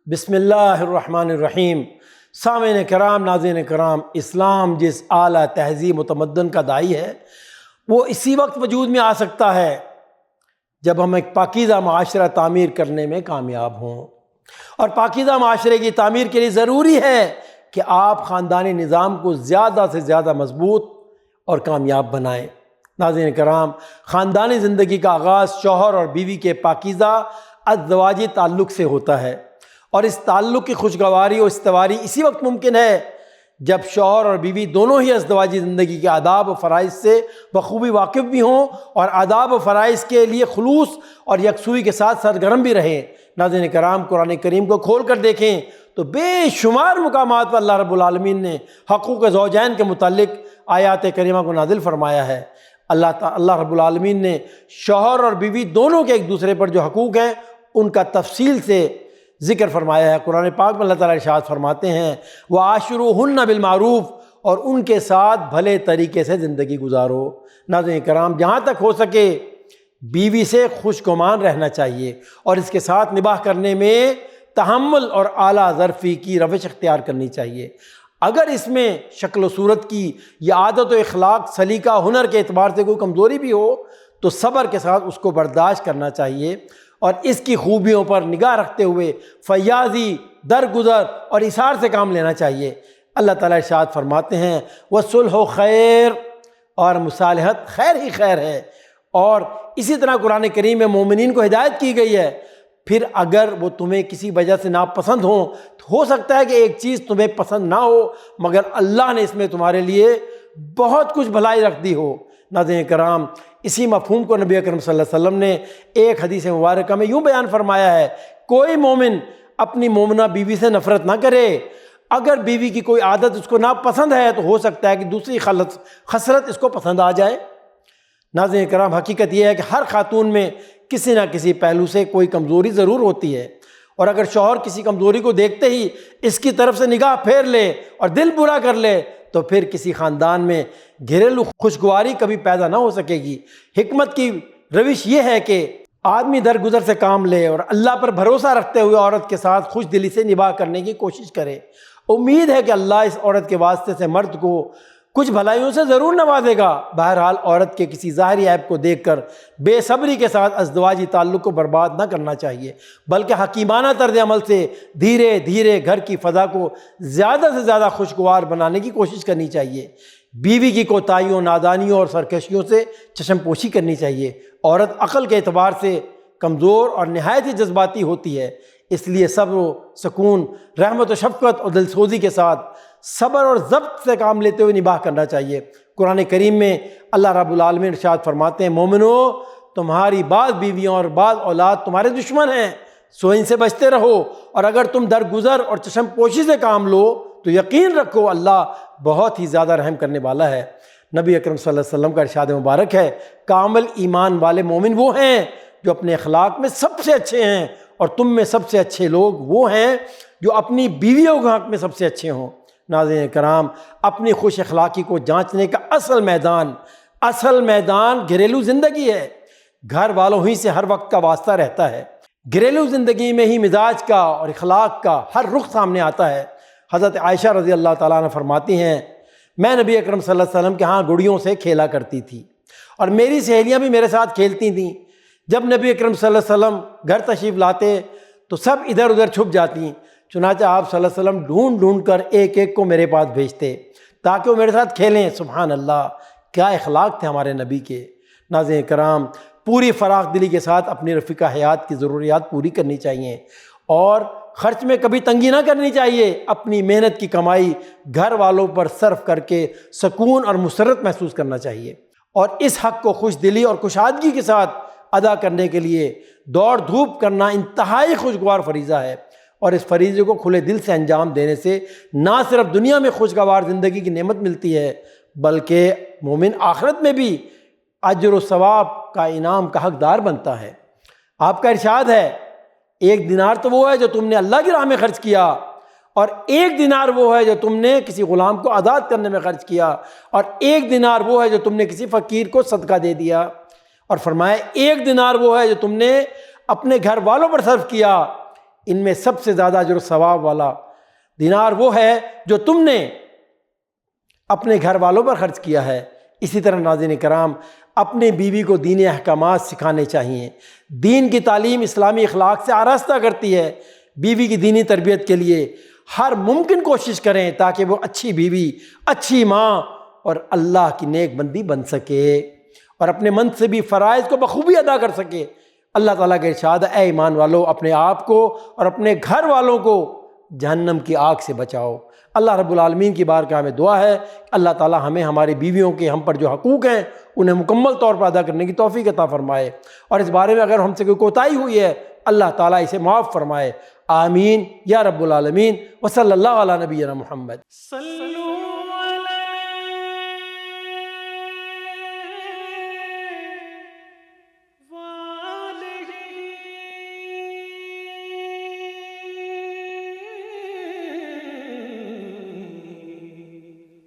بسم اللہ الرحمن الرحیم۔ سامعین کرام، ناظرین کرام، اسلام جس اعلیٰ تہذیب متمدن کا داعی ہے وہ اسی وقت وجود میں آ سکتا ہے جب ہم ایک پاکیزہ معاشرہ تعمیر کرنے میں کامیاب ہوں، اور پاکیزہ معاشرے کی تعمیر کے لیے ضروری ہے کہ آپ خاندانی نظام کو زیادہ سے زیادہ مضبوط اور کامیاب بنائیں۔ ناظرین کرام، خاندانی زندگی کا آغاز شوہر اور بیوی کے پاکیزہ ازدواجی تعلق سے ہوتا ہے، اور اس تعلق کی خوشگواری اور استواری اسی وقت ممکن ہے جب شوہر اور بیوی دونوں ہی ازدواجی زندگی کے آداب و فرائض سے بخوبی واقف بھی ہوں اور آداب و فرائض کے لیے خلوص اور یکسوئی کے ساتھ سرگرم بھی رہیں۔ ناظرین کرام، قرآن کریم کو کھول کر دیکھیں تو بے شمار مقامات پر اللہ رب العالمین نے حقوق زوجین کے متعلق آیات کریمہ کو نازل فرمایا ہے۔ اللہ رب العالمین نے شوہر اور بیوی دونوں کے ایک دوسرے پر جو حقوق ہیں ان کا تفصیل سے ذکر فرمایا ہے۔ قرآن پاک میں اللہ تعالیٰ ارشاد فرماتے ہیں وَعَاشِرُوهُنَّ بِالْمَعْرُوفِ، اور ان کے ساتھ بھلے طریقے سے زندگی گزارو۔ ناظرین کرام، جہاں تک ہو سکے بیوی سے خوش گمان رہنا چاہیے اور اس کے ساتھ نباہ کرنے میں تحمل اور اعلیٰ ظرفی کی روش اختیار کرنی چاہیے۔ اگر اس میں شکل و صورت کی یا عادت و اخلاق، سلیقہ، ہنر کے اعتبار سے کوئی کمزوری بھی ہو تو صبر کے ساتھ اس کو برداشت کرنا چاہیے، اور اس کی خوبیوں پر نگاہ رکھتے ہوئے فیاضی، درگزر اور اثار سے کام لینا چاہیے۔ اللہ تعالیٰ ارشاد فرماتے ہیں وَالصُّلْحُ خیر، اور مصالحت خیر ہی خیر ہے۔ اور اسی طرح قرآن کریم میں مومنین کو ہدایت کی گئی ہے، پھر اگر وہ تمہیں کسی وجہ سے ناپسند ہوں تو ہو سکتا ہے کہ ایک چیز تمہیں پسند نہ ہو مگر اللہ نے اس میں تمہارے لیے بہت کچھ بھلائی رکھ دی ہو۔ ناظرین کرام، اسی مفہوم کو نبی اکرم صلی اللہ علیہ وسلم نے ایک حدیث مبارکہ میں یوں بیان فرمایا ہے، کوئی مومن اپنی مومنہ بیوی سے نفرت نہ کرے۔ اگر بیوی کی کوئی عادت اس کو ناپسند ہے تو ہو سکتا ہے کہ دوسری خصلت اس کو پسند آ جائے۔ ناظرین کرام، حقیقت یہ ہے کہ ہر خاتون میں کسی نہ کسی پہلو سے کوئی کمزوری ضرور ہوتی ہے، اور اگر شوہر کسی کمزوری کو دیکھتے ہی اس کی طرف سے نگاہ پھیر لے اور دل برا کر لے تو پھر کسی خاندان میں گھریلو خوشگواری کبھی پیدا نہ ہو سکے گی۔ حکمت کی روش یہ ہے کہ آدمی درگزر سے کام لے اور اللہ پر بھروسہ رکھتے ہوئے عورت کے ساتھ خوش دلی سے نباہ کرنے کی کوشش کرے۔ امید ہے کہ اللہ اس عورت کے واسطے سے مرد کو کچھ بھلائیوں سے ضرور نوازے گا۔ بہرحال عورت کے کسی ظاہری عیب کو دیکھ کر بے صبری کے ساتھ ازدواجی تعلق کو برباد نہ کرنا چاہیے، بلکہ حکیمانہ طرز عمل سے دھیرے دھیرے گھر کی فضا کو زیادہ سے زیادہ خوشگوار بنانے کی کوشش کرنی چاہیے۔ بیوی کی کوتاہیوں، نادانیوں اور سرکشیوں سے چشم پوشی کرنی چاہیے۔ عورت عقل کے اعتبار سے کمزور اور نہایت ہی جذباتی ہوتی ہے، اس لیے صبر و سکون، رحمت و شفقت اور دلسوزی کے ساتھ صبر اور ضبط سے کام لیتے ہوئے نباہ کرنا چاہیے۔ قرآن کریم میں اللہ رب العالمین ارشاد فرماتے ہیں مومنو، تمہاری بعض بیویاں اور بعض اولاد تمہارے دشمن ہیں، سو ان سے بچتے رہو، اور اگر تم درگزر اور چشم پوشی سے کام لو تو یقین رکھو اللہ بہت ہی زیادہ رحم کرنے والا ہے۔ نبی اکرم صلی اللہ علیہ وسلم کا ارشاد مبارک ہے کامل ایمان والے مومن وہ ہیں جو اپنے اخلاق میں سب سے اچھے ہیں، اور تم میں سب سے اچھے لوگ وہ ہیں جو اپنی بیویوں کے حق میں سب سے اچھے ہوں۔ ناظرین کرام، اپنی خوش اخلاقی کو جانچنے کا اصل میدان گھریلو زندگی ہے۔ گھر والوں ہی سے ہر وقت کا واسطہ رہتا ہے، گھریلو زندگی میں ہی مزاج کا اور اخلاق کا ہر رخ سامنے آتا ہے۔ حضرت عائشہ رضی اللہ تعالیٰ عنہ فرماتی ہیں میں نبی اکرم صلی اللہ علیہ وسلم کے ہاں گڑیوں سے کھیلا کرتی تھی، اور میری سہیلیاں بھی میرے ساتھ کھیلتی تھیں۔ جب نبی اکرم صلی اللہ علیہ وسلم گھر تشریف لاتے تو سب ادھر ادھر چھپ جاتی، چنانچہ آپ صلی اللہ علیہ وسلم ڈھونڈ ڈھونڈ کر ایک ایک کو میرے پاس بھیجتے تاکہ وہ میرے ساتھ کھیلیں۔ سبحان اللہ، کیا اخلاق تھے ہمارے نبی کے۔ ناظرین کرام، پوری فراخ دلی کے ساتھ اپنی رفیقہ حیات کی ضروریات پوری کرنی چاہیے، اور خرچ میں کبھی تنگی نہ کرنی چاہیے۔ اپنی محنت کی کمائی گھر والوں پر صرف کر کے سکون اور مسرت محسوس کرنا چاہیے، اور اس حق کو خوش دلی اور کشادگی کے ساتھ ادا کرنے کے لیے دوڑ دھوپ کرنا انتہائی خوشگوار فریضہ ہے، اور اس فریضے کو کھلے دل سے انجام دینے سے نہ صرف دنیا میں خوشگوار زندگی کی نعمت ملتی ہے بلکہ مومن آخرت میں بھی اجر و ثواب کا انعام کا حقدار بنتا ہے۔ آپ کا ارشاد ہے ایک دینار تو وہ ہے جو تم نے اللہ کی راہ میں خرچ کیا، اور ایک دینار وہ ہے جو تم نے کسی غلام کو آزاد کرنے میں خرچ کیا، اور ایک دینار وہ ہے جو تم نے کسی فقیر کو صدقہ دے دیا، اور فرمایا ایک دینار وہ ہے جو تم نے اپنے گھر والوں پر صرف کیا، ان میں سب سے زیادہ اجر و ثواب والا دینار وہ ہے جو تم نے اپنے گھر والوں پر خرچ کیا ہے۔ اسی طرح ناظرین کرام، اپنے بیوی کو دینی احکامات سکھانے چاہیے۔ دین کی تعلیم اسلامی اخلاق سے آراستہ کرتی ہے۔ بیوی کی دینی تربیت کے لیے ہر ممکن کوشش کریں تاکہ وہ اچھی بیوی، اچھی ماں اور اللہ کی نیک بندی بن سکے اور اپنے منصبی فرائض کو بخوبی ادا کر سکے۔ اللہ تعالیٰ کا ارشاد ہے، اے ایمان والو اپنے آپ کو اور اپنے گھر والوں کو جہنم کی آگ سے بچاؤ۔ اللہ رب العالمین کی بارگاہ میں دعا ہے کہ اللہ تعالیٰ ہمیں ہماری بیویوں کے ہم پر جو حقوق ہیں انہیں مکمل طور پر ادا کرنے کی توفیق عطا فرمائے، اور اس بارے میں اگر ہم سے کوئی کوتاہی ہوئی ہے اللہ تعالیٰ اسے معاف فرمائے۔ آمین یا رب العالمین۔ وصلی اللہ علی نبینا محمد۔